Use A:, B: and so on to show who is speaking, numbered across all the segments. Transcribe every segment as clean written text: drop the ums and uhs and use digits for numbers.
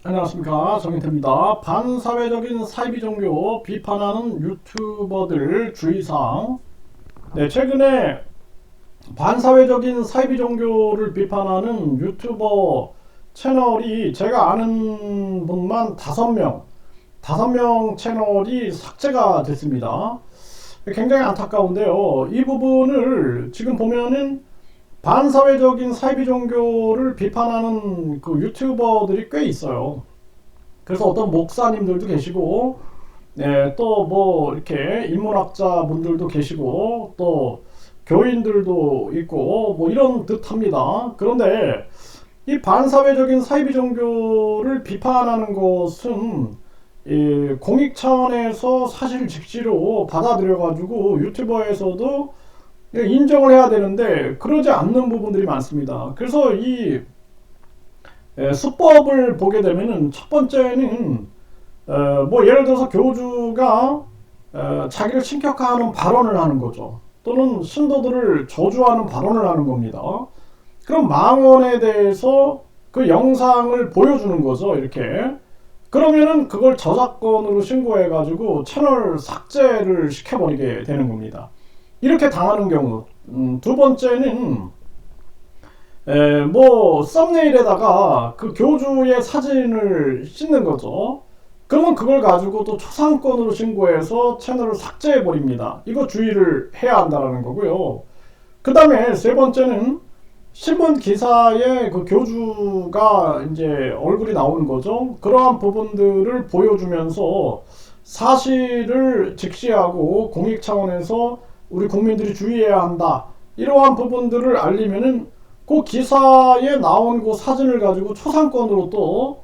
A: 안녕하십니까, 정인태입니다. 반사회적인 사이비 종교 비판하는 유튜버들 주의사항. 최근에 반사회적인 사이비 종교를 비판하는 유튜버 채널이 제가 아는 분만 5명 채널이 삭제가 됐습니다. 굉장히 안타까운데요. 이 부분을 지금 보면은 반사회적인 사이비 종교를 비판하는 그 유튜버들이 꽤 있어요. 그래서 어떤 목사님들도 계시고, 또 뭐 이렇게 인문학자 분들도 계시고, 또 교인들도 있고, 뭐 이런 듯합니다. 그런데 이 반사회적인 사이비 종교를 비판하는 것은 이 공익 차원에서 사실 직시로 받아들여가지고 유튜버에서도 인정을 해야 되는데 그러지 않는 부분들이 많습니다. 그래서 이 수법을 보게 되면은 첫 번째는 뭐 예를 들어서 교주가 자기를 신격화하는 발언을 하는 거죠. 또는 신도들을 저주하는 발언을 하는 겁니다. 그럼 망언에 대해서 그 영상을 보여주는 거죠. 이렇게. 그러면은 그걸 저작권으로 신고해 가지고 채널 삭제를 시켜버리게 되는 겁니다. 이렇게 당하는 경우. 두 번째는 뭐 썸네일에다가 그 교주의 사진을 싣는 거죠. 그러면 그걸 가지고 또 초상권으로 신고해서 채널을 삭제해 버립니다. 이거 주의를 해야 한다는 거고요. 그 다음에 세 번째는 신문 기사에 그 교주가 이제 얼굴이 나오는 거죠. 그러한 부분들을 보여주면서 사실을 직시하고 공익 차원에서 우리 국민들이 주의해야 한다. 이러한 부분들을 알리면은 그 기사에 나온 그 사진을 가지고 초상권으로 또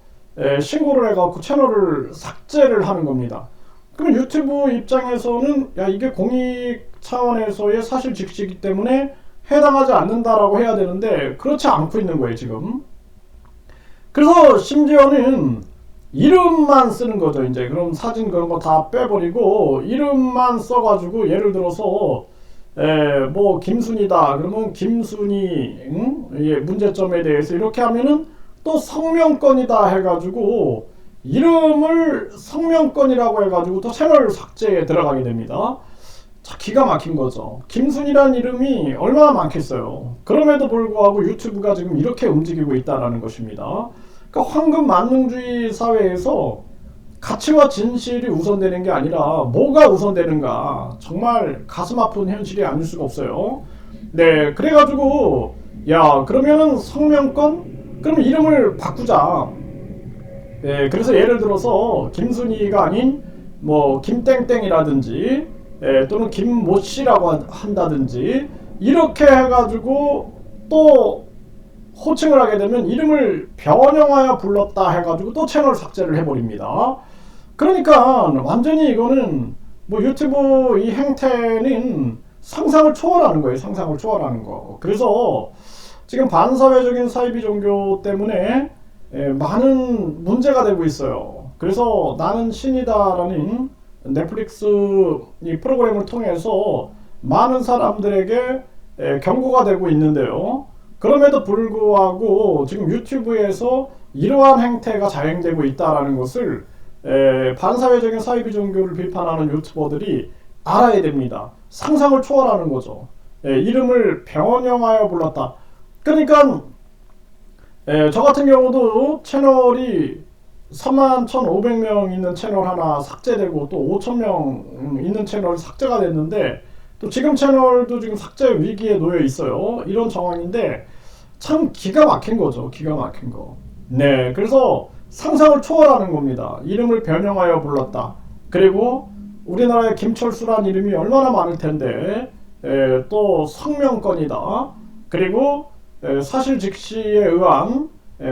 A: 신고를 해갖고 채널을 삭제를 하는 겁니다. 그럼 유튜브 입장에서는 야 이게 공익 차원에서의 사실 직시이기 때문에 해당하지 않는다라고 해야 되는데 그렇지 않고 있는 거예요 지금. 그래서 심지어는 이름만 쓰는 거죠. 이제 그럼 사진 그런 거 다 빼버리고 이름만 써가지고 예를 들어서 뭐 김순이다 그러면 김순이 문제점에 대해서 이렇게 하면은 또 성명권이다 해가지고 이름을 성명권이라고 해가지고 또 채널 삭제에 들어가게 됩니다. 자, 기가 막힌 거죠. 김순이란 이름이 얼마나 많겠어요. 그럼에도 불구하고 유튜브가 지금 이렇게 움직이고 있다는 것입니다. 그러니까 황금 만능주의 사회에서 가치와 진실이 우선되는 게 아니라 뭐가 우선되는가 정말 가슴 아픈 현실이 아닐 수가 없어요. 그래가지고 야 그러면은 성명권? 그럼 이름을 바꾸자. 그래서 예를 들어서 김순이가 아닌 뭐 김땡땡이라든지 또는 김모씨라고 한다든지 이렇게 해가지고 또 호칭을 하게 되면 이름을 변형하여 불렀다 해가지고 또 채널 삭제를 해버립니다. 그러니까 완전히 이거는 뭐 유튜브 이 행태는 상상을 초월하는 거예요. 상상을 초월하는 거. 그래서 지금 반사회적인 사이비 종교 때문에 많은 문제가 되고 있어요. 그래서 나는 신이다라는 넷플릭스 이 프로그램을 통해서 많은 사람들에게 경고가 되고 있는데요. 그럼에도 불구하고 지금 유튜브에서 이러한 행태가 자행되고 있다는 것을 반사회적인 사이비 종교를 비판하는 유튜버들이 알아야 됩니다. 상상을 초월하는 거죠. 이름을 변형하여 불렀다. 그러니까 저 같은 경우도 채널이 31,500명 있는 채널 하나 삭제되고 또 5,000명 있는 채널 삭제가 됐는데 또 지금 채널도 지금 삭제 위기에 놓여 있어요. 이런 상황인데 참 기가 막힌 거죠. 기가 막힌 거. 그래서 상상을 초월하는 겁니다. 이름을 변형하여 불렀다. 그리고 우리나라에 김철수란 이름이 얼마나 많을 텐데 또 성명권이다. 그리고 사실 직시에 의한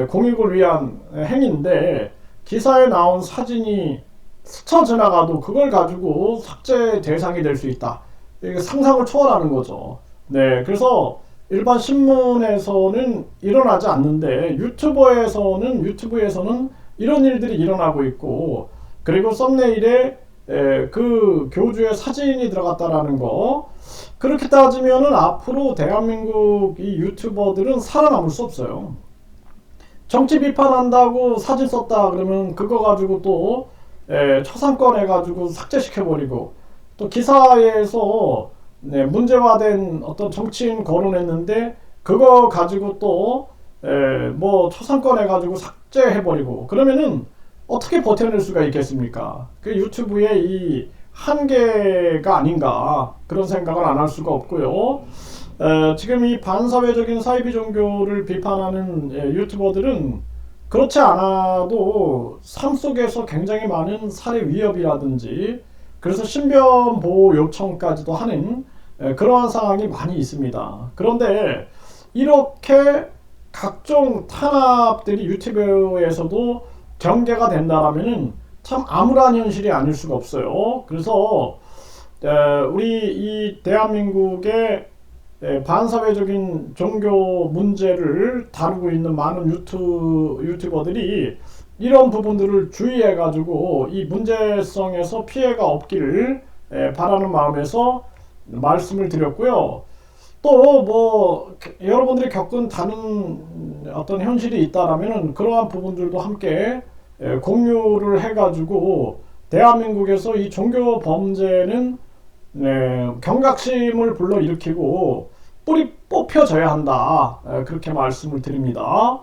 A: 공익을 위한 행위인데 기사에 나온 사진이 스쳐 지나가도 그걸 가지고 삭제 대상이 될 수 있다. 이게 상상을 초월하는 거죠. 그래서 일반 신문에서는 일어나지 않는데 유튜브에서는 이런 일들이 일어나고 있고 그리고 썸네일에 그 교주의 사진이 들어갔다라는 거 그렇게 따지면은 앞으로 대한민국 이 유튜버들은 살아남을 수 없어요. 정치 비판한다고 사진 썼다 그러면 그거 가지고 또 초상권 해가지고 삭제시켜버리고, 또 기사에서 문제화된 어떤 정치인 거론했는데 그거 가지고 또 뭐 초상권 해가지고 삭제해버리고, 그러면은 어떻게 버텨낼 수가 있겠습니까? 그 유튜브의 이 한계가 아닌가, 그런 생각을 안 할 수가 없고요. 지금 이 반사회적인 사이비 종교를 비판하는 유튜버들은 그렇지 않아도 삶 속에서 굉장히 많은 살해 위협이라든지, 그래서 신변 보호 요청까지도 하는 그러한 상황이 많이 있습니다. 그런데 이렇게 각종 탄압들이 유튜브에서도 전개가 된다라면은 참 암울한 현실이 아닐 수가 없어요. 그래서 우리 이 대한민국의 반사회적인 종교 문제를 다루고 있는 많은 유튜버들이 이런 부분들을 주의해 가지고 이 문제성에서 피해가 없기를 바라는 마음에서 말씀을 드렸고요. 또 뭐 여러분들이 겪은 다른 어떤 현실이 있다라면 그러한 부분들도 함께 공유를 해가지고 대한민국에서 이 종교 범죄는 경각심을 불러일으키고 뿌리 뽑혀져야 한다, 그렇게 말씀을 드립니다.